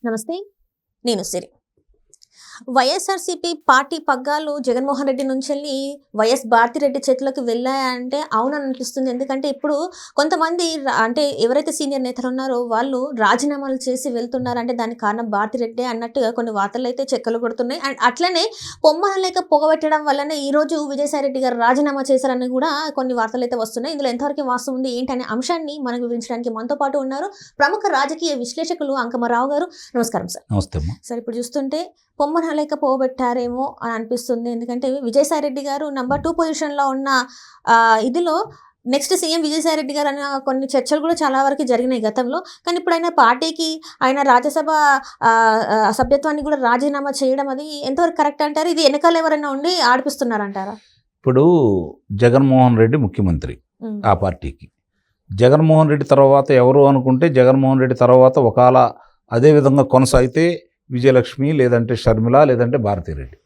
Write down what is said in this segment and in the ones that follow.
నమస్తే. నేను సిరి. వైఎస్ఆర్సీపీ పార్టీ పగ్గాలు జగన్మోహన్ రెడ్డి నుంచెళ్ళి వైఎస్ భారతిరెడ్డి చేతిలోకి వెళ్ళాయంటే అవునని అనిపిస్తుంది. ఎందుకంటే ఇప్పుడు కొంతమంది అంటే ఎవరైతే సీనియర్ నేతలు ఉన్నారో వాళ్ళు రాజీనామాలు చేసి వెళ్తున్నారంటే దానికి కారణం భారతిరెడ్డే అన్నట్టుగా కొన్ని వార్తలు అయితే చెక్కలు కొడుతున్నాయి. అండ్ అట్లనే పొమ్మన లేక పొగబెట్టడం వల్లనే ఈరోజు విజయసాయిరెడ్డి గారు రాజీనామా చేశారని కూడా కొన్ని వార్తలు అయితే వస్తున్నాయి. ఇందులో ఎంతవరకు వాస్తవం ఉంది ఏంటనే అంశాన్ని మనకు వివరించడానికి మనతో పాటు ఉన్నారు ప్రముఖ రాజకీయ విశ్లేషకులు అంకమరావు గారు. నమస్కారం సార్. నమస్తే. సార్, ఇప్పుడు చూస్తుంటే పొమ్మన లేక పోగొట్టారేమో అని అనిపిస్తుంది. ఎందుకంటే విజయసాయిరెడ్డి గారు నెంబర్ 2 పొజిషన్లో ఉన్న ఇదిలో నెక్స్ట్ సీఎం విజయసాయిరెడ్డి గారు అన్న కొన్ని చర్చలు కూడా చాలా వరకు జరిగినాయి గతంలో. కానీ ఇప్పుడు ఆయన పార్టీకి ఆయన రాజ్యసభ సభ్యత్వాన్ని కూడా రాజీనామా చేయడం అది ఎంతవరకు కరెక్ట్ అంటారు? ఇది వెనకాల ఎవరైనా ఉండి ఆడిపిస్తున్నారంటారా? ఇప్పుడు జగన్మోహన్ రెడ్డి ముఖ్యమంత్రి ఆ పార్టీకి. జగన్మోహన్ రెడ్డి తర్వాత ఎవరు అనుకుంటే జగన్మోహన్ రెడ్డి తర్వాత ఒకవేళ అదే విధంగా కొనసాగితే విజయలక్ష్మి, లేదంటే షర్మిల, లేదంటే భారతిరెడ్డి.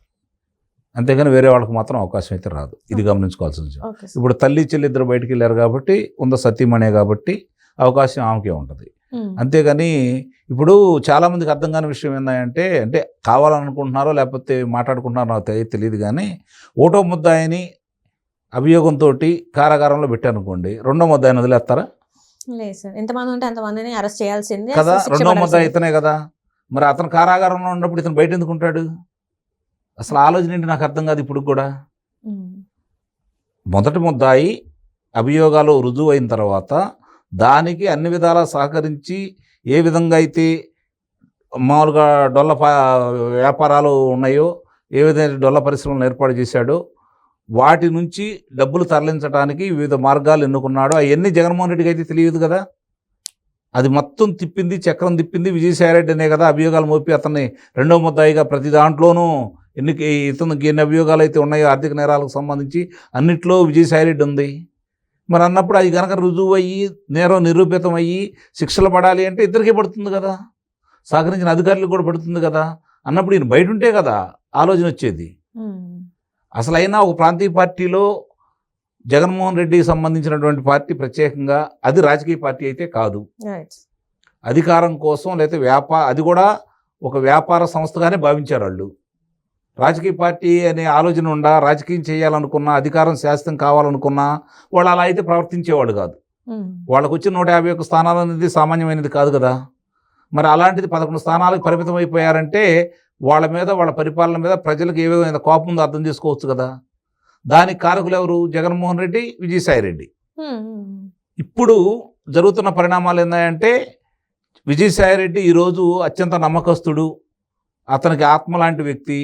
అంతేగాని వేరే వాళ్ళకి మాత్రం అవకాశం అయితే రాదు. ఇది గమనించుకోవాల్సిన విషయం. ఇప్పుడు తల్లి చెల్లి ఇద్దరు బయటికి వెళ్ళారు కాబట్టి సతీమణే కాబట్టి అవకాశం ఆమెకే ఉంటుంది. అంతేగాని ఇప్పుడు చాలామందికి అర్థం కాని విషయం ఏంటంటే అంటే కావాలనుకుంటున్నారో లేకపోతే మాట్లాడుకుంటున్నారో నాకు తెలియదు, కానీ ఓటో ముద్దాయిని అభియోగంతో కారాగారంలో పెట్టారనుకోండి, రెండో ముద్దాయిని వదిలేస్తారా? లేదు సార్, ఎంతమంది ఉంటే అంతమందిని అరెస్ట్ చేయాల్సిందే కదా. రెండో ముద్దాయి ఇతనే కదా. మరి అతను కారాగారంలో ఉన్నప్పుడు ఇతను బయట ఎందుకు ఉంటాడు? అసలు ఆలోచన ఏంటి నాకు అర్థం కాదు ఇప్పుడు కూడా. మొదటి ముద్దాయి అభియోగాలు రుజువు అయిన తర్వాత దానికి అన్ని విధాలా సహకరించి ఏ విధంగా అయితే మామూలుగా డొల్ల వ్యాపారాలు ఉన్నాయో, ఏ విధంగా డొల్ల పరిశ్రమలను ఏర్పాటు చేశాడో వాటి నుంచి డబ్బులు తరలించడానికి వివిధ మార్గాలు ఎన్నుకున్నాడో అవన్నీ జగన్మోహన్ రెడ్డికి అయితే తెలియదు కదా. అది మొత్తం తిప్పింది, చక్రం తిప్పింది విజయసాయిరెడ్డి అనే కదా. అభియోగాలు మోపి అతన్ని రెండో ముద్దాయిగా ప్రతి దాంట్లోనూ ఇతనికి ఎన్ని అభియోగాలు అయితే ఉన్నాయో ఆర్థిక నేరాలకు సంబంధించి అన్నిట్లో విజయసాయిరెడ్డి ఉంది. మరి అన్నప్పుడు అది కనుక రుజువు అయ్యి నేరం నిరూపితం అయ్యి శిక్షలు పడాలి అంటే ఇద్దరికీ పడుతుంది కదా, సహకరించిన అధికారులకు కూడా పడుతుంది కదా. అన్నప్పుడు ఈయన బయట ఉంటే కదా ఆలోచన వచ్చేది. అసలైనా ఒక ప్రాంతీయ పార్టీలో జగన్మోహన్ రెడ్డికి సంబంధించినటువంటి పార్టీ ప్రత్యేకంగా అది రాజకీయ పార్టీ అయితే కాదు. అధికారం కోసం లేకపోతే అది కూడా ఒక వ్యాపార సంస్థగానే భావించారు వాళ్ళు. రాజకీయ పార్టీ అనే ఆలోచన ఉండా రాజకీయం చేయాలనుకున్నా, అధికారం శాశ్వతం కావాలనుకున్నా వాళ్ళు అలా అయితే ప్రవర్తించేవాడు కాదు. వాళ్ళకు వచ్చిన 151 స్థానాలు అనేది సామాన్యమైనది కాదు కదా. మరి అలాంటిది 11 స్థానాలకు పరిమితం అయిపోయారంటే వాళ్ళ మీద, వాళ్ళ పరిపాలన మీద ప్రజలకు ఏ విధమైన కోపం ఉందో అర్థం చేసుకోవచ్చు కదా. దానికి కారకులు ఎవరు? జగన్మోహన్ రెడ్డి, విజయసాయిరెడ్డి. ఇప్పుడు జరుగుతున్న పరిణామాలు ఏంటంటే విజయసాయిరెడ్డి ఈరోజు అత్యంత నమ్మకస్తుడు, అతనికి ఆత్మ లాంటి వ్యక్తి.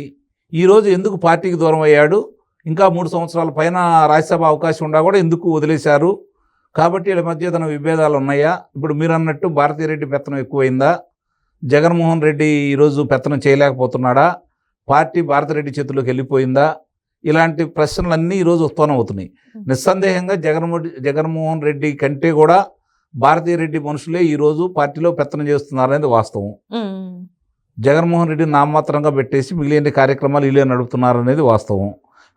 ఈరోజు ఎందుకు పార్టీకి దూరం అయ్యాడు? ఇంకా 3 సంవత్సరాల పైన రాజ్యసభ అవకాశం ఉండా కూడా ఎందుకు వదిలేశారు? కాబట్టి వీళ్ళ మధ్య ఏదైనా విభేదాలు ఉన్నాయా? ఇప్పుడు మీరు అన్నట్టు భారతిరెడ్డి పెత్తనం ఎక్కువైందా? జగన్మోహన్ రెడ్డి ఈరోజు పెత్తనం చేయలేకపోతున్నాడా? పార్టీ భారతిరెడ్డి చేతుల్లోకి వెళ్ళిపోయిందా? ఇలాంటి ప్రశ్నలన్నీ ఈరోజు ఉత్పన్నం అవుతున్నాయి. నిస్సందేహంగా జగన్మోహన్ రెడ్డి కంటే కూడా భారతిరెడ్డి మనుషులే ఈరోజు పార్టీలో పెత్తనం చేస్తున్నారనేది వాస్తవం. జగన్మోహన్ రెడ్డి నామమాత్రంగా పెట్టేసి మిగిలిన కార్యక్రమాలు వీళ్ళే నడుపుతున్నారనేది వాస్తవం.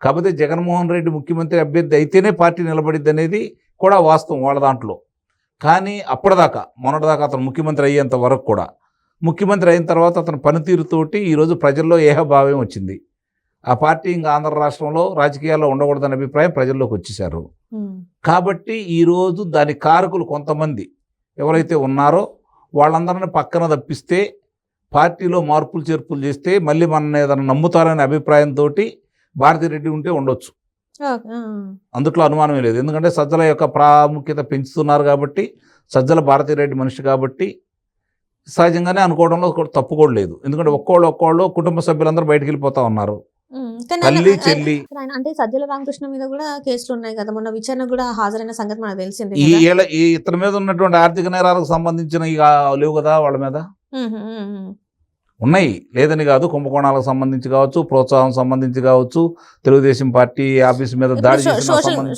కాకపోతే జగన్మోహన్ రెడ్డి ముఖ్యమంత్రి అభ్యర్థి అయితేనే పార్టీ నిలబడిద్ది అనేది కూడా వాస్తవం వాళ్ళ దాంట్లో. కానీ అప్పటిదాకా మొన్నటిదాకా అతను ముఖ్యమంత్రి అయ్యేంత వరకు కూడా, ముఖ్యమంత్రి అయిన తర్వాత అతని పనితీరుతోటి ఈరోజు ప్రజల్లో ఏహభావం వచ్చింది. ఆ పార్టీ ఇంకా ఆంధ్ర రాష్ట్రంలో రాజకీయాల్లో ఉండకూడదనే అభిప్రాయం ప్రజల్లోకి వచ్చేసారు. కాబట్టి ఈరోజు దాని కారకులు కొంతమంది ఎవరైతే ఉన్నారో వాళ్ళందరినీ పక్కన తప్పిస్తే, పార్టీలో మార్పులు చేర్పులు చేస్తే మళ్ళీ మన ఏదైనా నమ్ముతారనే అభిప్రాయంతో భారతిరెడ్డి ఉంటే ఉండొచ్చు. అందుట్లో అనుమానమే లేదు. ఎందుకంటే సజ్జల యొక్క ప్రాముఖ్యత పెంచుతున్నారు కాబట్టి, సజ్జల భారతిరెడ్డి మనిషి కాబట్టి సహజంగానే అనుకోవడంలో తప్పు కూడా లేదు. ఎందుకంటే ఒక్కోళ్ళు కుటుంబ సభ్యులందరూ బయటకు వెళ్ళిపోతా ఉన్నారు. తల్లి చెల్లి అంటే సజ్జల రామకృష్ణ మీద కూడా కేసులు ఉన్నాయి కదా, మొన్న విచారణ కూడా హాజరైన సంగతి మనకు తెలిసింది. ఇతని మీద ఉన్నటువంటి ఆర్థిక నేరాలకు సంబంధించిన లేవు కదా వాళ్ళ మీద. ఉన్నాయి, లేదని కాదు. కుంభకోణాలకు సంబంధించి కావచ్చు, ప్రోత్సాహం సంబంధించి కావచ్చు, తెలుగుదేశం పార్టీ ఆఫీస్ మీద దాడి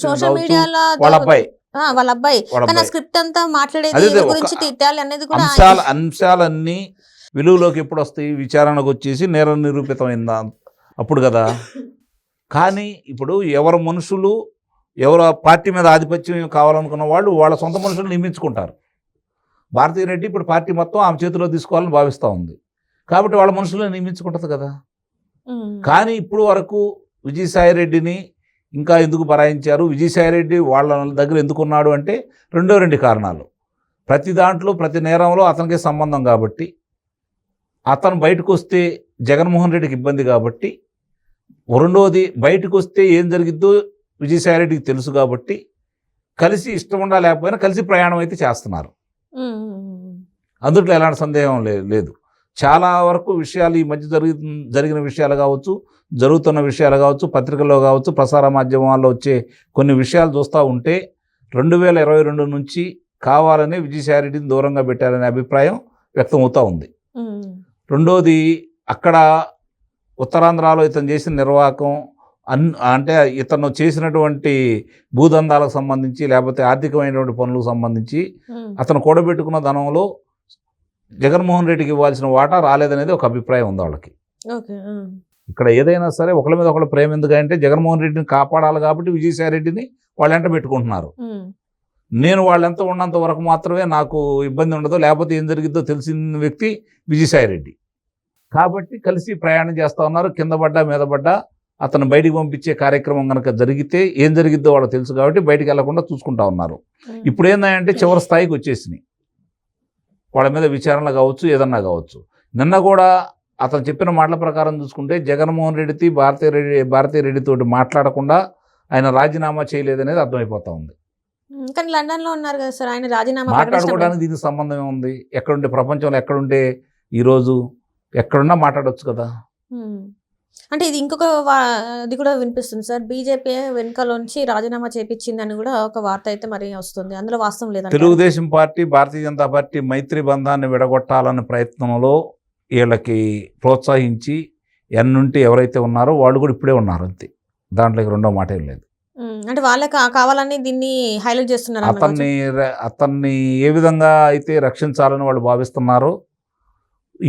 సోషల్ మీడియాలో వాళ్ళ అబ్బాయి స్క్రిప్ట్ అంతా మాట్లాడేది గురించి తిట్టాలి అనేది కూడా అంశాలన్నీ విలువలోకి ఎప్పుడు వస్తాయి? విచారణకు వచ్చేసి నేరం నిరూపితమైందా అప్పుడు కదా. కానీ ఇప్పుడు ఎవరు మనుషులు ఎవరు పార్టీ మీద ఆధిపత్యం కావాలనుకున్న వాళ్ళు వాళ్ళ సొంత మనుషులు నియమించుకుంటారు. భారతిరెడ్డి ఇప్పుడు పార్టీ మొత్తం ఆమె చేతిలో తీసుకోవాలని భావిస్తూ ఉంది. కాబట్టి వాళ్ళ మనుషులను నియమించుకుంటుంది కదా. ఉమ్, కానీ ఇప్పుడు వరకు విజయసాయిరెడ్డిని ఇంకా ఎందుకు బరాయించారు, విజయసాయిరెడ్డి వాళ్ళ దగ్గర ఎందుకు ఉన్నాడు అంటే రెండు కారణాలు. ప్రతి దాంట్లో ప్రతి నేరంలో అతనికి సంబంధం కాబట్టి, అతను బయటకు వస్తే జగన్మోహన్ రెడ్డికి ఇబ్బంది కాబట్టి, రెండోది బయటకు వస్తే ఏం జరిగిద్దో విజయసాయిరెడ్డికి తెలుసు కాబట్టి కలిసి ఇష్టం ఉండా లేకపోయినా కలిసి ప్రయాణం అయితే చేస్తున్నారు. ఉమ్, ఉమ్, అందుట్లో ఎలాంటి సందేహం లేదు. చాలా వరకు విషయాలు ఈ మధ్య జరిగిన విషయాలు కావచ్చు, జరుగుతున్న విషయాలు కావచ్చు, పత్రికల్లో కావచ్చు, ప్రసార మాధ్యమాల్లో వచ్చే కొన్ని విషయాలు చూస్తూ ఉంటే 2022 నుంచి కావాలని విజయసాయిరెడ్డిని దూరంగా పెట్టారనే అభిప్రాయం వ్యక్తమవుతూ ఉంది. ఉమ్, రెండోది అక్కడ ఉత్తరాంధ్రలో ఇతను చేసిన నిర్వాహకం అంటే ఇతను చేసినటువంటి భూదందాలకు సంబంధించి లేకపోతే ఆర్థికమైనటువంటి పనులకు సంబంధించి ఉమ్, అతను కూడబెట్టుకున్న ధనంలో జగన్మోహన్ రెడ్డికి ఇవ్వాల్సిన వాటా రాలేదనేది ఒక అభిప్రాయం ఉంది వాళ్ళకి. ఓకే, ఉమ్, ఇక్కడ ఏదైనా సరే ఒకళ్ళ మీద ఒకళ్ళ ప్రేమ ఎందుకంటే జగన్మోహన్ రెడ్డిని కాపాడాలి కాబట్టి విజయసాయిరెడ్డిని వాళ్ళెంట పెట్టుకుంటున్నారు. ఉమ్, నేను వాళ్ళెంత ఉన్నంత వరకు మాత్రమే నాకు ఇబ్బంది ఉండదు, లేకపోతే ఏం జరిగిద్దో తెలిసిన వ్యక్తి విజయసాయిరెడ్డి కాబట్టి కలిసి ప్రయాణం చేస్తూ ఉన్నారు. కింద పడ్డా మీద పడ్డా అతను బయటికి పంపించే కార్యక్రమం కనుక జరిగితే ఏం జరిగిద్దో వాళ్ళకి తెలుసు కాబట్టి బయటికి వెళ్లకుండా చూసుకుంటా ఉన్నారు. ఉమ్, ఇప్పుడు ఏంటంటే చివరి స్థాయికి వచ్చేసినాయి. వాళ్ళ మీద విచారణ కావచ్చు, ఏదన్నా కావచ్చు. నిన్న కూడా అతను చెప్పిన మాటల ప్రకారం చూసుకుంటే జగన్మోహన్ రెడ్డితో భారతీ రెడ్డితోటి మాట్లాడకుండా ఆయన రాజీనామా చేయలేదనేది అర్థమైపోతా ఉంది. ఉమ్, కానీ లండన్ లో ఉన్నారు కదా సార్, ఆయన రాజీనామా ప్రకటించినప్పుడు. మాట్లాడుకోవడానికి దీనికి సంబంధం ఏముంది? ఎక్కడుంటే ప్రపంచంలో ఎక్కడుంటే ఈరోజు ఎక్కడున్నా మాట్లాడవచ్చు కదా. ఉమ్, అంటే ఇది ఇంకొక అది కూడా వినిపిస్తుంది సార్, బీజేపీ వెనుకలోంచి రాజీనామా చేపించిందని కూడా ఒక వార్త అయితే మరి వస్తుంది, అందులో వాస్తవం లేదండి. తెలుగుదేశం పార్టీ భారతీయ జనతా పార్టీ మైత్రి బంధాన్ని విడగొట్టాలనే ప్రయత్నంలో వీళ్ళకి ప్రోత్సహించి ఎన్నుంటి ఎవరైతే ఉన్నారో వాళ్ళు కూడా ఇప్పుడే ఉన్నారు, అంతే. దాంట్లోకి రెండో మాట ఏం లేదు. అంటే వాళ్ళకి కావాలని దీన్ని హైలైట్ చేస్తున్నారు. అతన్ని ఏ విధంగా అయితే రక్షించాలని వాళ్ళు భావిస్తున్నారో,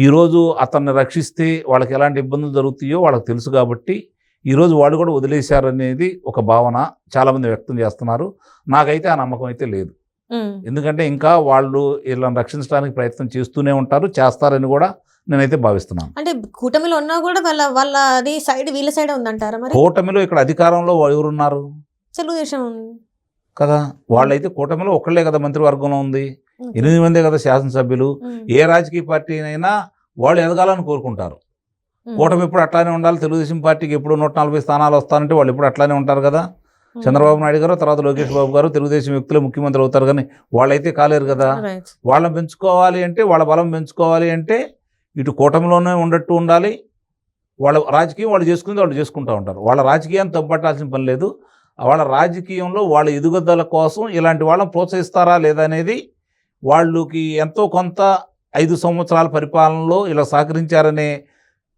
ఈరోజు అతన్ని రక్షిస్తే వాళ్ళకి ఎలాంటి ఇబ్బందులు జరుగుతాయో వాళ్ళకి తెలుసు కాబట్టి ఈరోజు వాళ్ళు కూడా వదిలేశారనేది ఒక భావన చాలామంది వ్యక్తం చేస్తున్నారు. నాకైతే ఆ నమ్మకం అయితే లేదు. ఎందుకంటే ఇంకా వాళ్ళు వీళ్ళని రక్షించడానికి ప్రయత్నం చేస్తూనే ఉంటారు, చేస్తారని కూడా నేనైతే భావిస్తున్నాను. అంటే కూటమిలో ఉన్నా కూడా వాళ్ళ అది సైడ్ వీళ్ళ సైడ్ ఉందంటారా మరి? కూటమిలో ఇక్కడ అధికారంలో ఎవరున్నారు? తెలుగుదేశం కదా. వాళ్ళైతే కూటమిలో ఒక్కళ్ళే కదా మంత్రివర్గంలో ఉంది, 8 మందే కదా శాసనసభ్యులు. ఏ రాజకీయ పార్టీనైనా వాళ్ళు ఎదగాలని కోరుకుంటారు. కూటమి ఎప్పుడు అట్లానే ఉండాలి, తెలుగుదేశం పార్టీకి ఎప్పుడు 140 స్థానాలు వస్తానంటే వాళ్ళు ఎప్పుడు అట్లానే ఉంటారు కదా. చంద్రబాబు నాయుడు గారు, తర్వాత లోకేష్ బాబు గారు తెలుగుదేశం వ్యక్తులే ముఖ్యమంత్రి అవుతారు, కానీ వాళ్ళైతే కాలేరు కదా. వాళ్ళని పెంచుకోవాలి అంటే, వాళ్ళ బలం పెంచుకోవాలి అంటే ఇటు కూటమిలోనే ఉండట్టు ఉండాలి. వాళ్ళ రాజకీయం వాళ్ళు చేసుకుంది వాళ్ళు చేసుకుంటూ ఉంటారు. వాళ్ళ రాజకీయాన్ని తప్పుపట్టాల్సిన పని లేదు. వాళ్ళ రాజకీయంలో వాళ్ళ ఎదుగుదల కోసం ఇలాంటి వాళ్ళని ప్రోత్సహిస్తారా లేదా అనేది వాళ్ళకి ఎంతో కొంత 5 సంవత్సరాల పరిపాలనలో ఇలా సహకరించారనే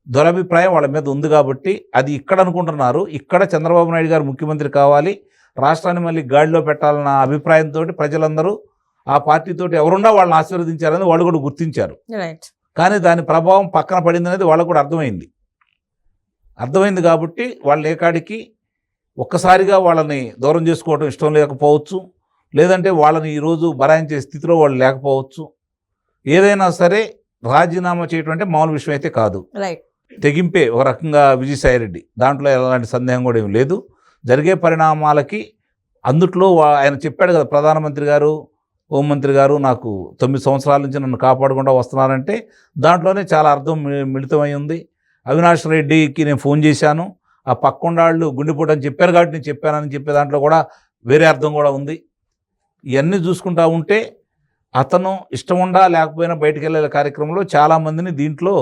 దురభిప్రాయం వాళ్ళ మీద ఉంది కాబట్టి అది ఇక్కడ అనుకుంటున్నారు. ఇక్కడ చంద్రబాబు నాయుడు గారు ముఖ్యమంత్రి కావాలి, రాష్ట్రాన్ని మళ్ళీ గాడిలో పెట్టాలన్న అభిప్రాయంతో ప్రజలందరూ ఆ పార్టీతోటి ఎవరున్నా వాళ్ళని ఆశీర్వదించారని వాళ్ళు కూడా గుర్తించారు. కానీ దాని ప్రభావం పక్కన పడింది అనేది వాళ్ళకు కూడా అర్థమైంది కాబట్టి వాళ్ళ ఏకాడికి ఒక్కసారిగా వాళ్ళని దూరం చేసుకోవడం ఇష్టం లేకపోవచ్చు, లేదంటే వాళ్ళని ఈరోజు బరాయించే స్థితిలో వాళ్ళు లేకపోవచ్చు. ఏదైనా సరే రాజీనామా చేయటం అంటే మామూలు విషయం అయితే కాదు. తెగింపే ఒక రకంగా విజయసాయిరెడ్డి, దాంట్లో ఎలాంటి సందేహం కూడా ఏమి లేదు. జరిగే పరిణామాలకి అందుట్లో ఆయన చెప్పాడు కదా, ప్రధానమంత్రి గారు, హోంమంత్రి గారు నాకు 9 సంవత్సరాల నుంచి నన్ను కాపాడుకుంటూ వస్తున్నారంటే దాంట్లోనే చాలా అర్థం మిళితమై ఉంది. అవినాష్ రెడ్డికి నేను ఫోన్ చేశాను, ఆ పక్కొండాళ్ళు గుండెపోటు అని చెప్పారు కాబట్టి నేను చెప్పానని చెప్పే దాంట్లో కూడా వేరే అర్థం కూడా ఉంది. ఇవన్నీ చూసుకుంటా ఉంటే అతను ఇష్టం ఉండా లేకపోయినా బయటికి వెళ్ళే కార్యక్రమంలో చాలామందిని దీంట్లో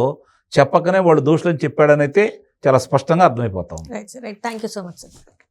చెప్పకనే వాళ్ళు దోషులని చెప్పాడనైతే చాలా స్పష్టంగా అర్థమైపోతాం. Right, thank you so much sir.